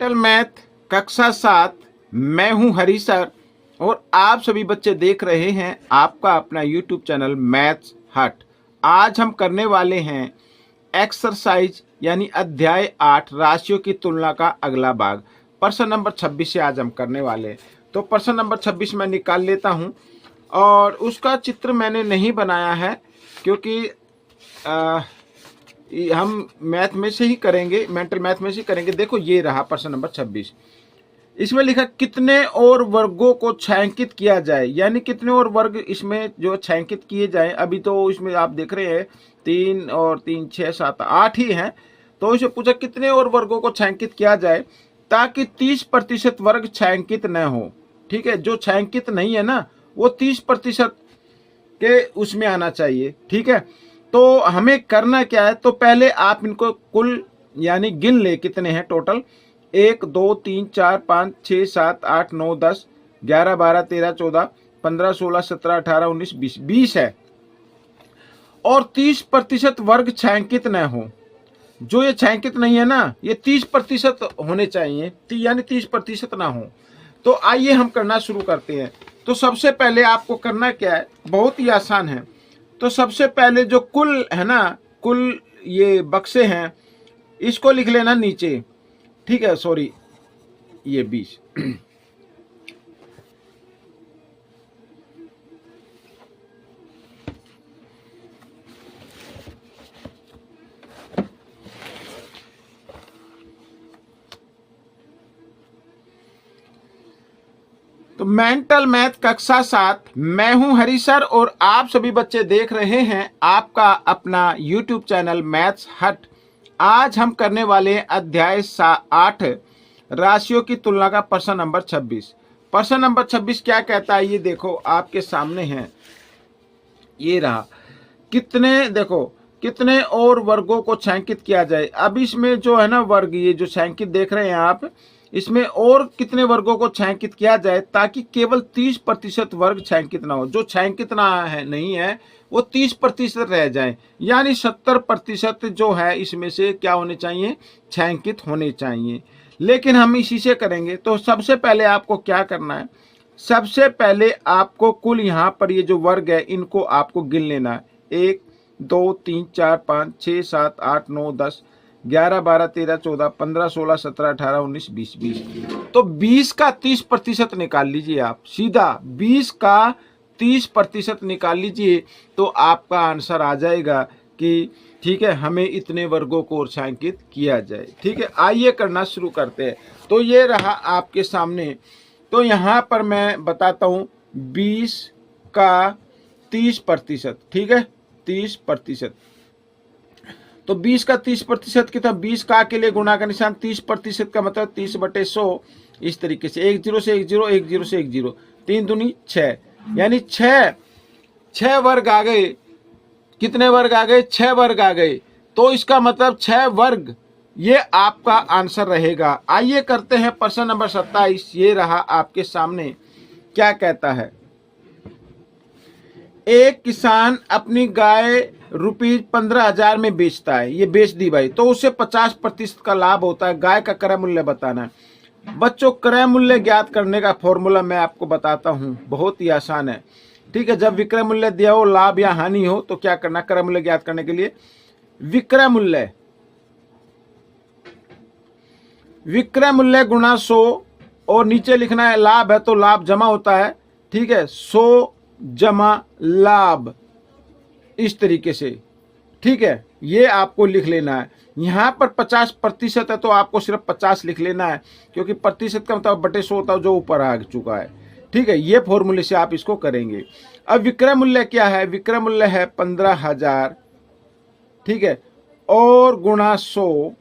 Mental math कक्षा 7। मैं हूं हरी सर और आप सभी बच्चे देख रहे हैं आपका अपना यूट्यूब चैनल मैथ्स हट। आज हम करने वाले हैं एक्सरसाइज यानी अध्याय 8 राशियों की तुलना का अगला भाग। प्रश्न नंबर 26 से आज हम करने वाले हैं। तो प्रश्न नंबर 26 मैं निकाल लेता हूं और उसका चित्र मैंने नहीं बनाया है क्योंकि हम मैथ में से ही करेंगे, मेंटल मैथ में से ही करेंगे। देखो ये रहा प्रश्न नंबर 26। इसमें लिखा कितने और वर्गों को छायांकित किया जाए, यानी कितने और वर्ग इसमें जो छायांकित किए जाएं। अभी तो इसमें आप देख रहे हैं 3 और 3 6 7 8 ही हैं। तो इसे पूछा कितने और वर्गों को छायांकित किया जाए ताकि 30% वर्ग छायांकित न हो। ठीक है, जो छायांकित नहीं है ना वो 30% के उसमें आना चाहिए। ठीक है, तो हमें करना क्या है, तो पहले आप इनको कुल यानी गिन ले कितने हैं टोटल। 1 2 3 4 5 6 7 8 9 10 11 12 13 14 15 16 17 18 19 20 20 है और 30% वर्ग छायांकित न हो। जो ये छायांकित नहीं है ना ये 30% होने चाहिए, यानी 30% ना हो। तो आइए हम करना शुरू करते हैं। तो सबसे पहले आपको करना क्या है, बहुत ही आसान है। तो सबसे पहले जो कुल है ना, कुल ये बक्से हैं इसको लिख लेना नीचे। ठीक है, सॉरी ये 20। तो मेंटल मैथ कक्षा 7 मैं हूं हरी सर और आप सभी बच्चे देख रहे हैं आपका अपना यूट्यूब चैनल मैथ्स हट। आज हम करने वाले हैं अध्याय 8 राशियों की तुलना का प्रश्न नंबर 26। प्रश्न नंबर 26 क्या कहता है ये देखो आपके सामने है, ये रहा। देखो कितने और वर्गों को छायांकित किया जाए। अब इसमें जो है ना वर्ग, ये जो छायांकित देख रहे हैं आप, इसमें और कितने वर्गों को छायांकित किया जाए ताकि केवल 30% वर्ग छायांकित ना हो। जो छायांकित ना है नहीं है वो 30% रह जाए, यानी 70% जो है इसमें से क्या होने चाहिए, छायांकित होने चाहिए। लेकिन हम इसी से करेंगे। तो सबसे पहले आपको क्या करना है, सबसे पहले आपको कुल यहाँ पर ये जो वर्ग है इनको आपको गिन लेना है। 1 2 3 4 5 6 7 8 9 10 11 12 13 14 15 16 17 18 19 20 20। तो 20 का 30% निकाल लीजिए आप, सीधा 20 का 30% निकाल लीजिए तो आपका आंसर आ जाएगा कि ठीक है हमें इतने वर्गों को छायांकित किया जाए। ठीक है, आइए करना शुरू करते हैं। तो ये रहा आपके सामने। तो यहाँ पर मैं बताता हूँ 20 का 30%। ठीक है, 30%। तो 20 का 30% कितना, 20 का के लिए गुणा का निशान, 30% का मतलब 30/100। इस तरीके से 1 0 से 1 0 1 0 से 1 0, 3 दूनी 6, यानी 6 वर्ग आ गए। कितने वर्ग आ गए, 6 वर्ग आ गए। तो इसका मतलब 6 वर्ग ये आपका आंसर रहेगा। आइए करते हैं प्रश्न नंबर 27। ये रहा आपके सामने, क्या कहता है। एक किसान अपनी गाय ₹15,000 में बेचता है, ये बेच दी भाई, तो उसे 50% का लाभ होता है। गाय का क्रय मूल्य बताना है। बच्चों क्रय मूल्य ज्ञात करने का फॉर्मूला मैं आपको बताता हूं, बहुत ही आसान है। ठीक है, जब विक्रय मूल्य दिया हो, लाभ या हानि हो, तो क्या करना, क्रय मूल्य ज्ञात करने के लिए विक्रय मूल्य गुणा 100 और नीचे लिखना है लाभ है तो लाभ जमा होता है। ठीक है, 100 जमा लाभ, इस तरीके से। ठीक है, ये आपको लिख लेना है। यहाँ पर 50% है तो आपको सिर्फ 50 लिख लेना है, क्योंकि प्रतिशत का मतलब बटे 100 होता है जो ऊपर आ चुका है। ठीक है, ये फॉर्मूले से आप इसको करेंगे। अब विक्रय मूल्य क्या है, विक्रय मूल्य है 15,000। ठीक है, और गुणा 100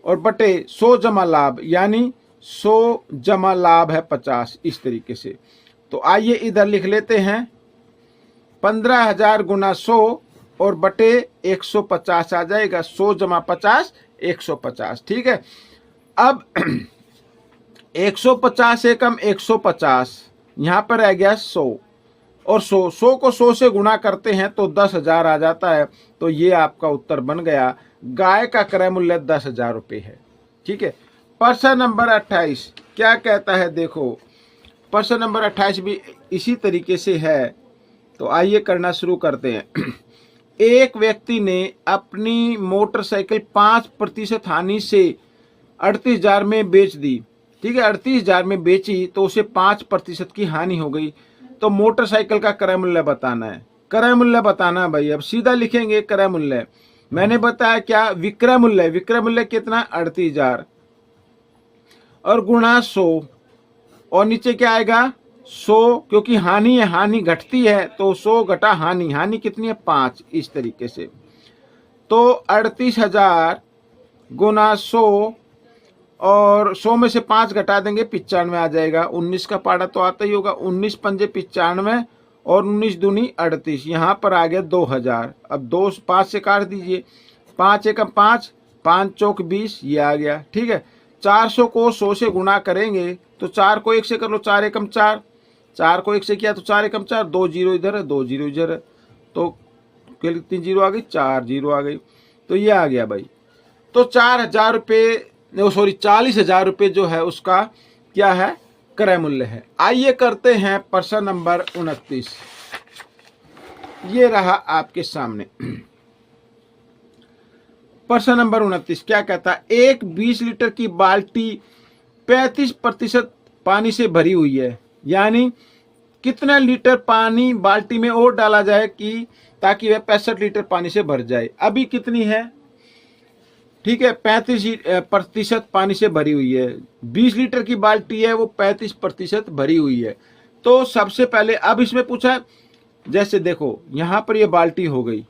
और बटे 100 जमा लाभ, यानी 100 जमा लाभ है 50, इस तरीके से। तो आइए इधर लिख लेते हैं 15,000 गुना 100 और बटे 150 आ जाएगा। 100 जमा 50 150। ठीक है, अब 150 एकम 150, यहाँ पर रह गया 100 और 100 को 100 से गुणा करते हैं तो 10,000 आ जाता है। तो ये आपका उत्तर बन गया। गाय का क्रय मूल्य 10,000 रुपये है। ठीक है, प्रश्न नंबर 28 क्या कहता है, देखो प्रश्न नंबर 28 भी इसी तरीके से है, तो आइए करना शुरू करते हैं। एक व्यक्ति ने अपनी मोटरसाइकिल 5% हानि से 38,000 में बेच दी। ठीक है, 38,000 में बेची तो उसे 5% की हानि हो गई। तो मोटरसाइकिल का क्रय मूल्य बताना है। क्रय मूल्य बताना भाई, अब सीधा लिखेंगे क्रय मूल्य। मैंने बताया क्या, विक्रय मूल्य। विक्रय मूल्य कितना, 38,000 और गुणा 100, और नीचे क्या आएगा 100, क्योंकि हानि है, हानि घटती है तो 100 घटा हानि, हानि कितनी है 5, इस तरीके से। तो 38,000 गुना 100, और 100 में से 5 घटा देंगे 95 आ जाएगा। 19 का पाड़ा तो आता ही होगा, 19 पंजे 95 और 19 दूनी 38, यहाँ पर आ गया 2000। अब 2 5 से काट दीजिए, 5 एकम 5, 5 चौक 20, ये आ गया। ठीक है, 400 को 100 से गुणा करेंगे तो 4 को 1 से कर लो, 4 एकम 4, 4 को 1 से किया तो 4 एकम 4, 2 जीरो इधर है, 2 जीरो इधर है, तो कितनी जीरो आ गई, 4 जीरो आ गई। तो ये आ गया भाई। तो 4,000 रुपये, सॉरी 40,000 रुपये जो है उसका क्या है, क्रय मूल्य है। आइए करते हैं प्रश्न नंबर 29। ये रहा आपके सामने प्रश्न नंबर 29 क्या कहता है, एक 20 लीटर की बाल्टी 35% पानी से भरी हुई है। यानी कितना लीटर पानी बाल्टी में और डाला जाए कि ताकि वह 65 लीटर पानी से भर जाए। अभी कितनी है, ठीक है, 35% पानी से भरी हुई है। 20 लीटर की बाल्टी है, वो 35% भरी हुई है। तो सबसे पहले अब इसमें पूछा है, जैसे देखो यहाँ पर ये बाल्टी हो गई,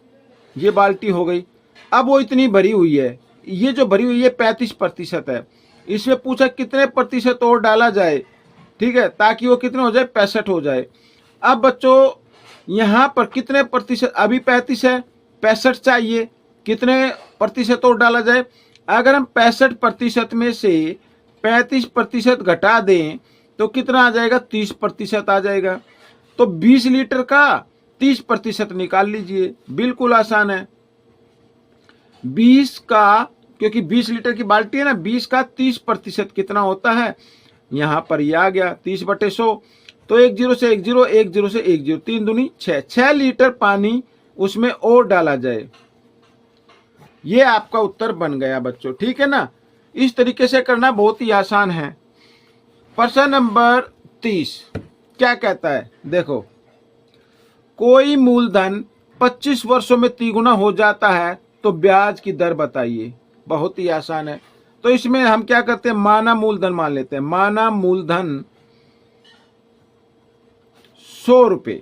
ये बाल्टी हो गई, अब वो इतनी भरी हुई है, ये जो भरी हुई है 35% है। इसमें पूछा कितने प्रतिशत और डाला जाए, ठीक है, ताकि वो कितने हो जाए, 65 हो जाए। अब बच्चों यहाँ पर कितने प्रतिशत, अभी 35 है, 65 चाहिए, कितने प्रतिशत और डाला जाए। अगर हम 65% में से 35% घटा दें तो कितना आ जाएगा, 30% आ जाएगा। तो 20 लीटर का 30% निकाल लीजिए, बिल्कुल आसान है। 20 का, क्योंकि 20 लीटर की बाल्टी है ना, 20 का 30% कितना होता है, यहाँ पर ये आ गया 30/100। तो 1 0 से 1 0, 1 0 से 1 0, 3 दूनी 6, 6 लीटर पानी उसमें और डाला जाए। ये आपका उत्तर बन गया बच्चों, ठीक है ना। इस तरीके से करना बहुत ही आसान है। प्रश्न नंबर 30 क्या कहता है, देखो कोई मूलधन 25 वर्षों में 3 गुना हो जाता है तो ब्याज की दर बताइए। बहुत ही आसान है। तो इसमें हम क्या करते हैं, माना मूलधन मान लेते हैं। माना मूलधन 100 रुपये,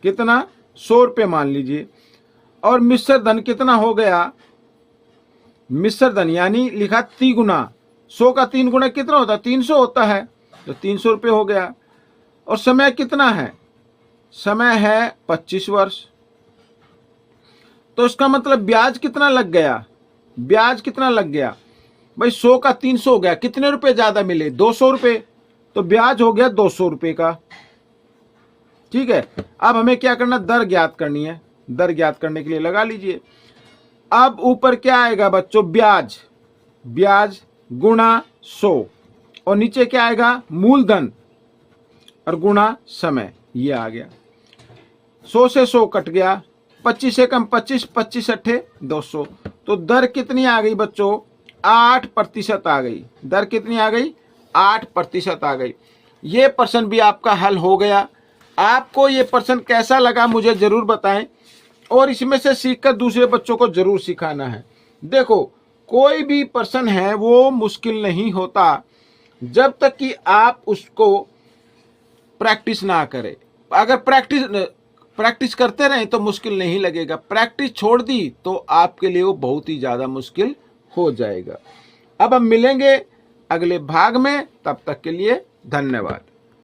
कितना 100 रुपये मान लीजिए। और मिश्र धन कितना हो गया, मिश्र धन यानी लिखा 3 गुना, 100 का 3 गुना कितना होता है, 300 होता है, तो 300 रुपये हो गया। और समय कितना है, समय है 25 वर्ष। तो इसका मतलब ब्याज कितना लग गया, ब्याज कितना लग गया भाई, 100 का 300 हो गया, कितने रुपए ज्यादा मिले, 200 रुपये, तो ब्याज हो गया 200 रुपये का। ठीक है, अब हमें क्या करना, दर ज्ञात करनी है। दर ज्ञात करने के लिए लगा लीजिए। अब ऊपर क्या आएगा बच्चों, ब्याज, ब्याज गुणा 100, और नीचे क्या आएगा, मूलधन और गुणा समय, ये आ गया। 100 से 100 कट गया, 25 से कम 25, 25 अट्ठे 200। तो दर कितनी आ गई बच्चों, 8% आ गई। दर कितनी आ गई, 8% आ गई। ये प्रश्न भी आपका हल हो गया। आपको ये प्रश्न कैसा लगा मुझे जरूर बताएं, और इसमें से सीखकर दूसरे बच्चों को जरूर सिखाना है। देखो कोई भी प्रश्न है वो मुश्किल नहीं होता जब तक कि आप उसको प्रैक्टिस ना करें। अगर प्रैक्टिस करते रहें तो मुश्किल नहीं लगेगा, प्रैक्टिस छोड़ दी तो आपके लिए वो बहुत ही ज़्यादा मुश्किल हो जाएगा। अब हम मिलेंगे अगले भाग में, तब तक के लिए धन्यवाद।